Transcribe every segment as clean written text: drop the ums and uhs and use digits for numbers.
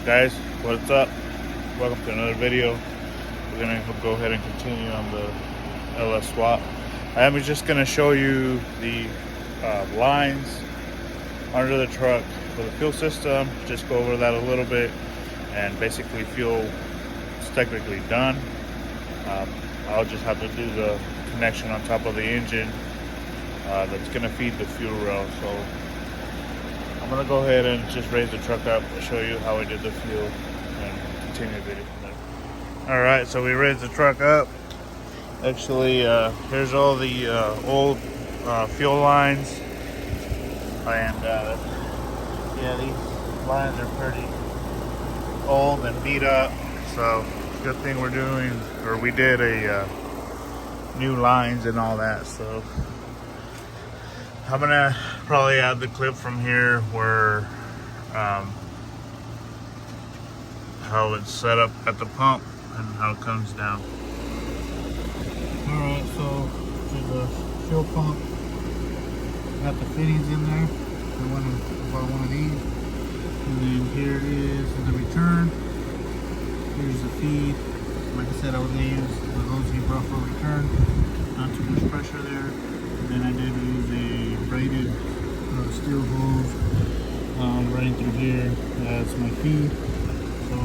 Guys, what's up? Welcome to another video. We're gonna go ahead and continue on the LS swap. I am just gonna show you the lines under the truck for the fuel system. Just go over that a little bit, and basically fuel is technically done. I'll just have to do the connection on top of the engine that's gonna feed the fuel rail. So I'm gonna go ahead and just raise the truck up and show you how I did the fuel and continue the video from there. All right, so we raised the truck up. Actually, here's all the old fuel lines, and yeah, these lines are pretty old and beat up. So good thing we're doing, or we did a new lines and all that. So I'm gonna probably add the clip from here where how it's set up at the pump and how it comes down. Alright, so there's a fuel pump. Got the fittings in there. I want to buy one of these. And then here is the return. Here's the feed. Like I said, I was going to use the hose he brought for return. Not too much pressure there. And then I did use a braided steel hose running through here. That's my feed. So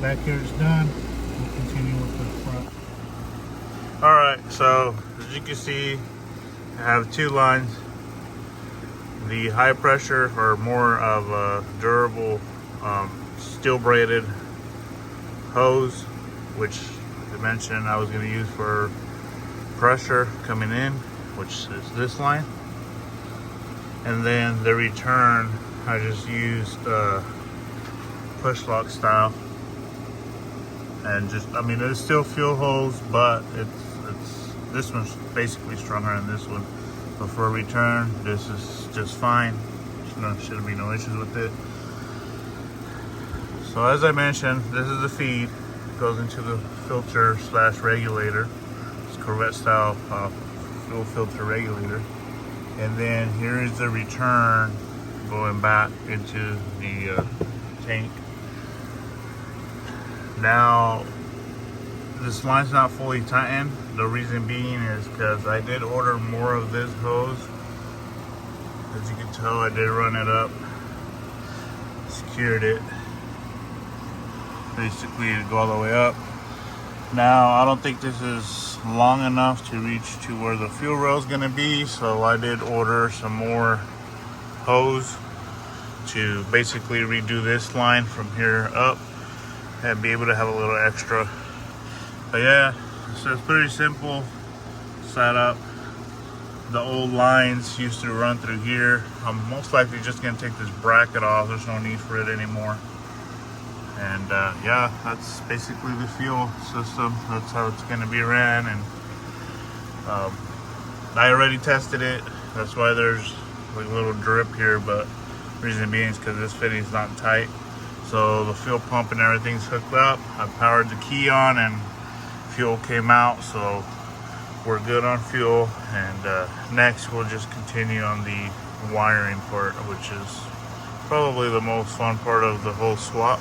back here is done. We'll continue with the front. Alright, so as you can see, I have two lines. The high pressure, or more of a durable steel braided hose, which I mentioned I was going to use for pressure coming in, which is this line. And then the return, I just used push lock style, and just, I mean, it's still fuel hose, but it's this one's basically stronger than this one. But for a return, this is just fine. Shouldn't be no issues with it. So as I mentioned, this is the feed. It goes into the filter slash regulator. It's Corvette style fuel filter regulator. And then here is the return going back into the tank. Now, this line's not fully tightened. The reason being is because I did order more of this hose. As you can tell, I did run it up, secured it, basically to go all the way up. Now, I don't think this is long enough to reach to where the fuel rail is going to be, so I did order some more hose to basically redo this line from here up and be able to have a little extra. But yeah, so it's pretty simple setup. The old lines used to run through here. I'm most likely just going to take this bracket off. There's no need for it anymore. And yeah, that's basically the fuel system. That's how it's going to be ran. And I already tested it. That's why there's like a little drip here, but reason being is because this fitting is not tight. So the fuel pump and everything's hooked up. I powered the key on and fuel came out, so we're good on fuel. And next we'll just continue on the wiring part, which is probably the most fun part of the whole swap.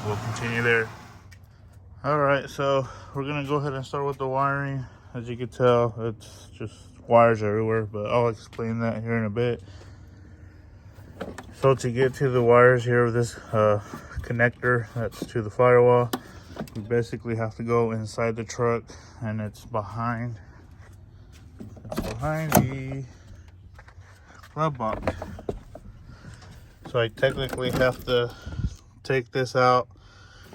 We'll continue there. Alright, so we're gonna go ahead and start with the wiring. As you can tell, it's just wires everywhere, but I'll explain that here in a bit. So to get to the wires here with this connector that's to the firewall, you basically have to go inside the truck, and it's behind the glove box. So I technically have to take this out,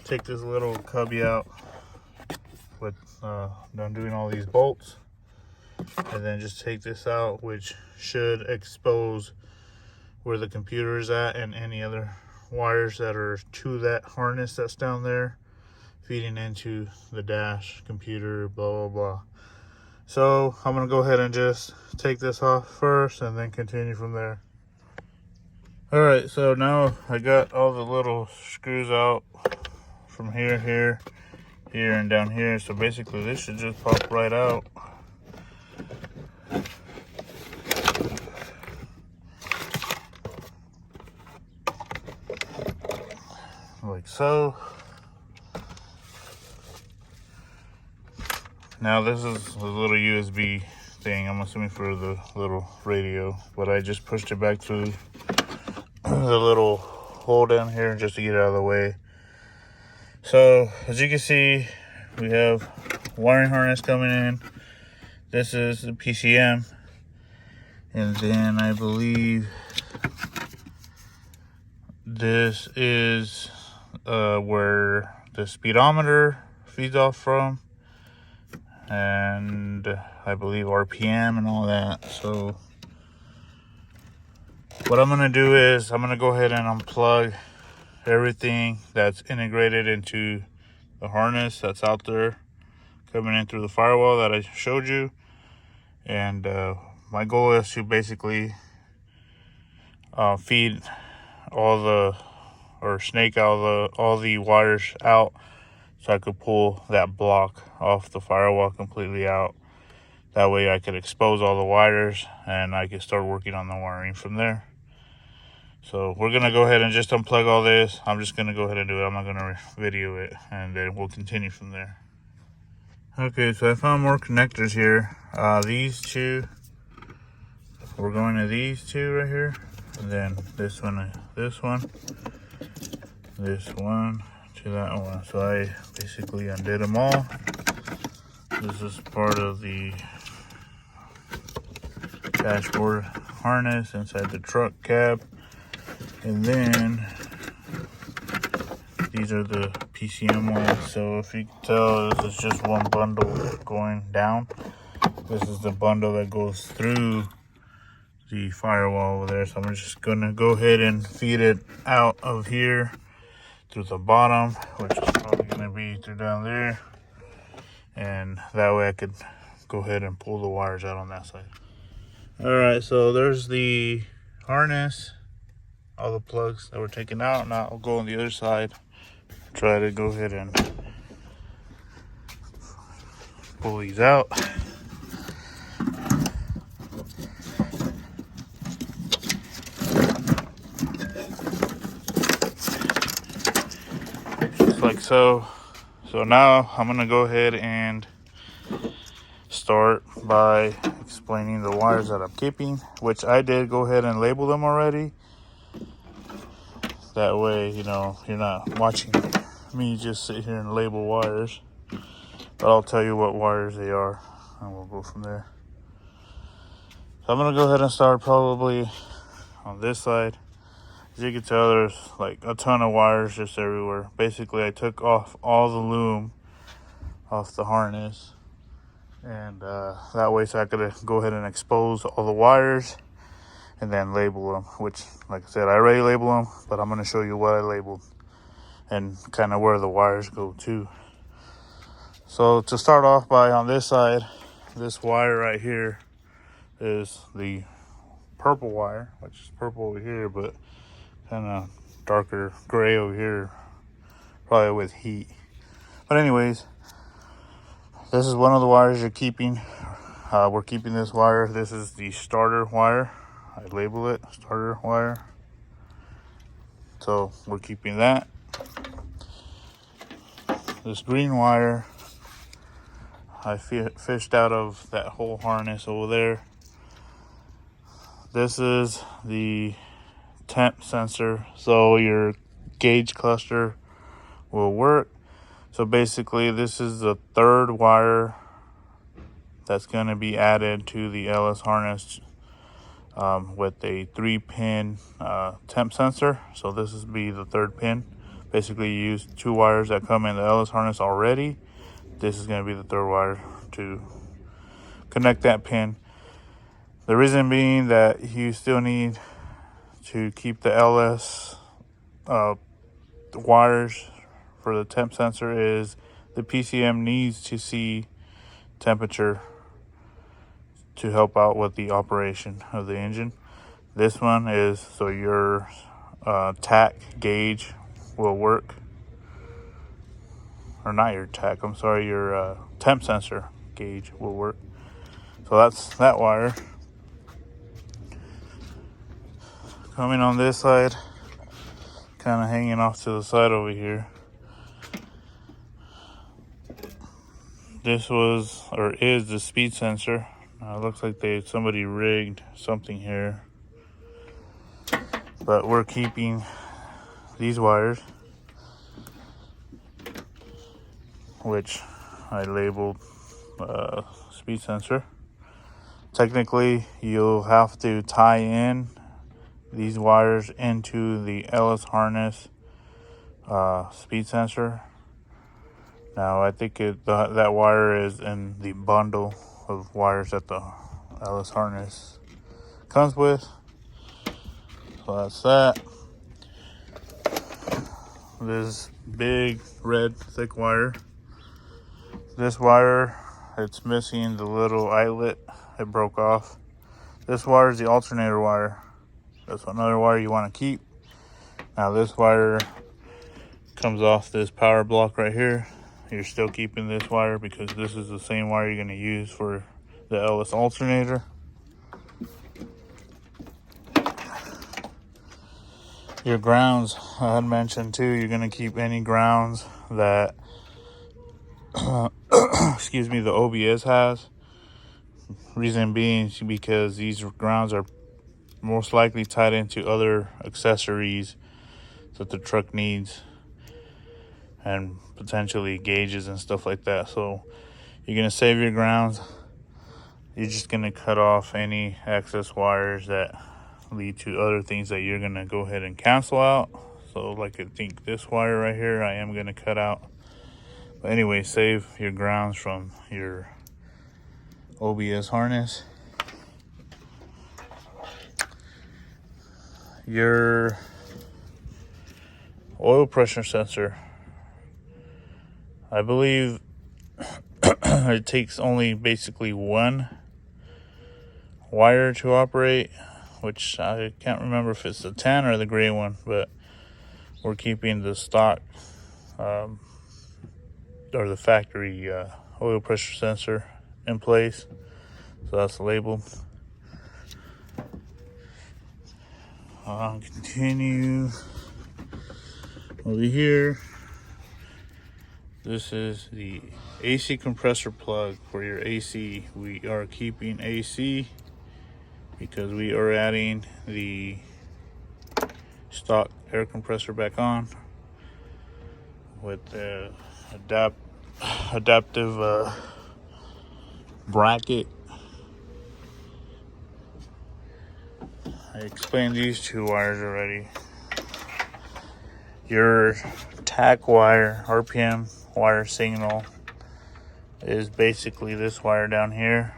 take this little cubby out with undoing all these bolts, and then just take this out, which should expose where the computer is at and any other wires that are to that harness that's down there feeding into the dash, computer, blah blah blah. So I'm gonna go ahead and just take this off first and then continue from there. Alright, so now I got all the little screws out from here, here, and down here. So basically this should just pop right out. so. Now this is a little USB thing, I'm assuming for the little radio, but I just pushed it back through the little hole down here just to get it out of the way. So as you can see, we have wiring harness coming in. This is the PCM, and then I believe this is where the speedometer feeds off from, and I believe RPM and all that. So what I'm gonna do is I'm gonna go ahead and unplug everything that's integrated into the harness that's out there coming in through the firewall that I showed you. And my goal is to basically feed snake all the wires out, so I could pull that block off the firewall completely out. That way I could expose all the wires and I could start working on the wiring from there. So we're gonna go ahead and just unplug all this. I'm just gonna go ahead and do it. I'm not gonna video it, and then we'll continue from there. Okay, so I found more connectors here. These two, we're going to these two right here, and then this one to that one. So I basically undid them all. This is part of the dashboard harness inside the truck cab. And then these are the PCM ones. So if you can tell, this is just one bundle going down. This is the bundle that goes through the firewall over there. So I'm just gonna go ahead and feed it out of here through the bottom, which is probably gonna be through down there. And that way I could go ahead and pull the wires out on that side. All right, so there's the harness, all the plugs that were taken out. Now I'll go on the other side, try to go ahead and pull these out. Just like so. So now I'm gonna go ahead and start by explaining the wires that I'm keeping, which I did go ahead and label them already. That way, you know, you're not watching me just sit here and label wires, but I'll tell you what wires they are and we'll go from there. So I'm gonna go ahead and start probably on this side. As you can tell, there's like a ton of wires just everywhere. Basically, I took off all the loom off the harness, and that way so I could go ahead and expose all the wires and then label them, which, like I said, I already labeled them, but I'm going to show you what I labeled and kind of where the wires go to. So to start off by, on this side, this wire right here is the purple wire, which is purple over here, but kind of darker gray over here, probably with heat. But anyways, this is one of the wires you're keeping. We're keeping this wire. This is the starter wire. I label it starter wire. So we're keeping that. This green wire, I fished out of that whole harness over there. This is the temp sensor, so your gauge cluster will work. So basically, this is the third wire that's going to be added to the LS harness with a 3-pin temp sensor. So this is be the third pin. Basically, you use 2 wires that come in the LS harness already. This is going to be the third wire to connect that pin. The reason being that you still need to keep the LS wires for the temp sensor is the PCM needs to see temperature to help out with the operation of the engine. This one is so your tack gauge will work, or not your tack, I'm sorry, your temp sensor gauge will work. So that's that wire. Coming on this side, kind of hanging off to the side over here. This was, or is, the speed sensor. It looks like somebody rigged something here, but we're keeping these wires, which I labeled speed sensor. Technically, you'll have to tie in these wires into the LS harness speed sensor. Now, I think that wire is in the bundle of wires that the LS harness comes with. So that's that. This big red thick wire. This wire, it's missing the little eyelet. It broke off. This wire is the alternator wire. That's another wire you want to keep. Now this wire comes off this power block right here. You're still keeping this wire because this is the same wire you're going to use for the LS alternator. Your grounds, I had mentioned too, you're going to keep any grounds that excuse me, the OBS has. Reason being because these grounds are most likely tied into other accessories that the truck needs, and potentially gauges and stuff like that. So you're going to save your grounds. You're just going to cut off any excess wires that lead to other things that you're going to go ahead and cancel out. So like, I think this wire right here I am going to cut out. But anyway, save your grounds from your OBS harness. Your oil pressure sensor, I believe it takes only basically one wire to operate, which I can't remember if it's the tan or the gray one, but we're keeping the stock or the factory oil pressure sensor in place. So that's labeled. I'll continue over here. This is the AC compressor plug for your AC. We are keeping AC because we are adding the stock air compressor back on with the adaptive bracket. I explained these two wires already. Your tack wire, RPM wire signal, is basically this wire down here.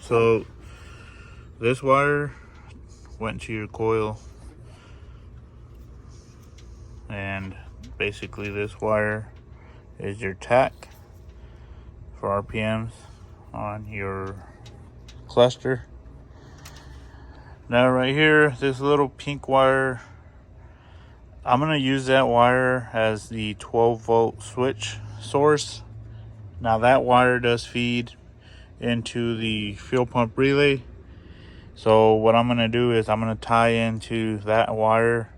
So this wire went to your coil, and basically this wire is your tack for RPMs on your cluster. Now right here, this little pink wire, I'm gonna use that wire as the 12-volt switch source. Now that wire does feed into the fuel pump relay. So what I'm gonna do is I'm gonna tie into that wire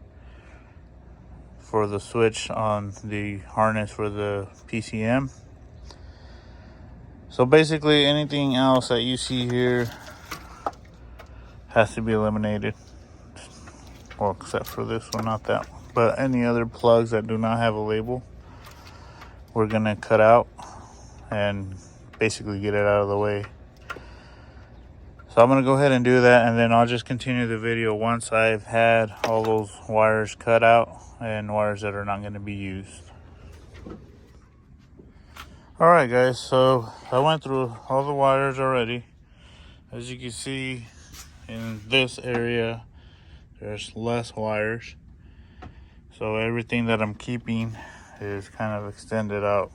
for the switch on the harness for the PCM. So basically anything else that you see here has to be eliminated. Well, except for this one, not that one. But any other plugs that do not have a label, we're gonna cut out and basically get it out of the way. So I'm gonna go ahead and do that, and then I'll just continue the video once I've had all those wires cut out and wires that are not gonna be used. All right guys, so I went through all the wires already. As you can see in this area, there's less wires. So everything that I'm keeping is kind of extended out.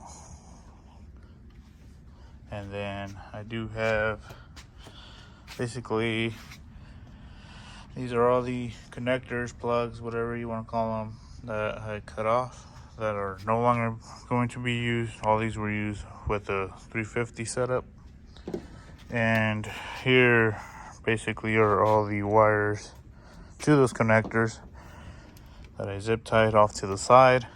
And then I do have, basically, these are all the connectors, plugs, whatever you want to call them, that I cut off that are no longer going to be used. All these were used with the 350 setup. And here basically are all the wires to those connectors that I zip tied off to the side.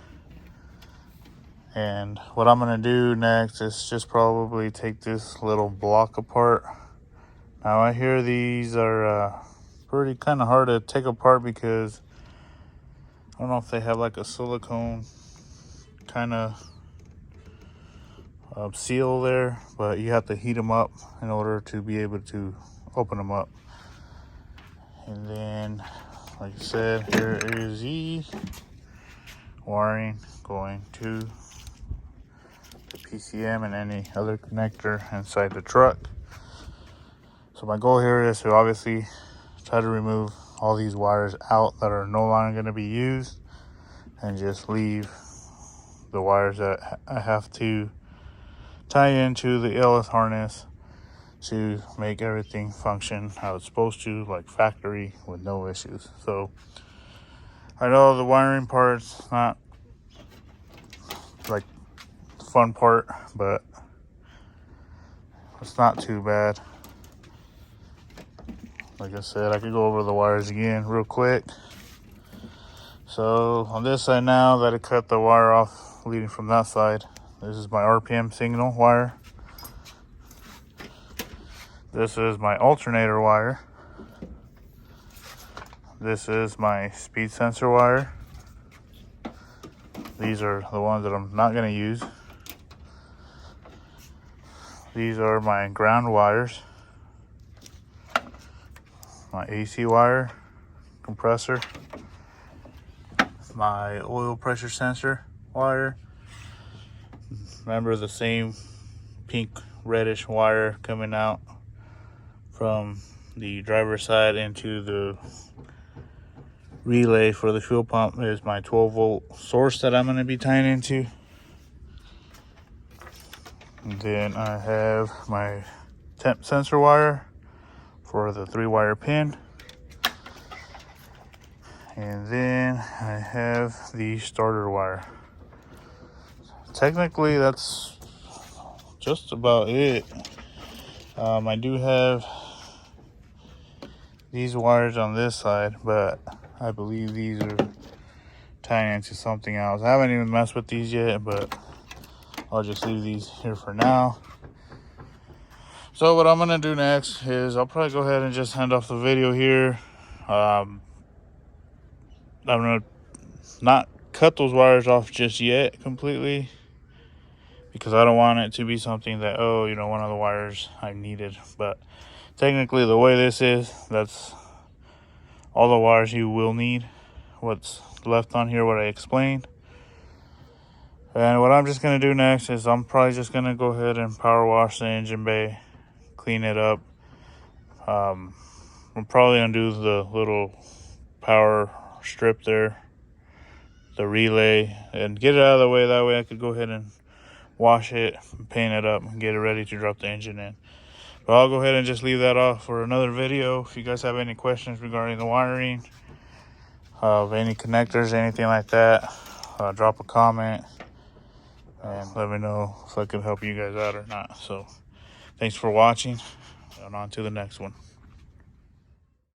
And what I'm gonna do next is just probably take this little block apart. Now I hear these are pretty kind of hard to take apart because I don't know if they have like a silicone kind of seal there, but you have to heat them up in order to be able to open them up. And then, like I said, here is the wiring going to the PCM and any other connector inside the truck. So my goal here is to obviously try to remove all these wires out that are no longer going to be used and just leave the wires that I have to tie into the ELS harness to make everything function how it's supposed to, like factory, with no issues. So I know the wiring part's not like the fun part, but it's not too bad. Like I said, I could go over the wires again real quick. So on this side now that I cut the wire off leading from that side, this is my RPM signal wire. This is my alternator wire. This is my speed sensor wire. These are the ones that I'm not going to use. These are my ground wires. My AC wire, compressor, my oil pressure sensor wire. Remember the same pink reddish wire coming out from the driver's side into the relay for the fuel pump is my 12-volt source that I'm going to be tying into. And then I have my temp sensor wire for the 3-wire pin. And then I have the starter wire. Technically that's just about it. I do have these wires on this side, but I believe these are tying into something else. I haven't even messed with these yet, but I'll just leave these here for now. So what I'm gonna do next is I'll probably go ahead and just end off the video here. I'm gonna not cut those wires off just yet completely, because I don't want it to be something that, oh, you know, one of the wires I needed. But technically the way this is, that's all the wires you will need. What's left on here, what I explained. And what I'm just gonna do next is I'm probably just gonna go ahead and power wash the engine bay, clean it up. I'm probably gonna do the little power strip there, the relay, and get it out of the way. That way I could go ahead and wash it, paint it up, and get it ready to drop the engine in. But I'll go ahead and just leave that off for another video. If you guys have any questions regarding the wiring of any connectors, anything like that, drop a comment and let me know if I can help you guys out or not. So thanks for watching, and on to the next one.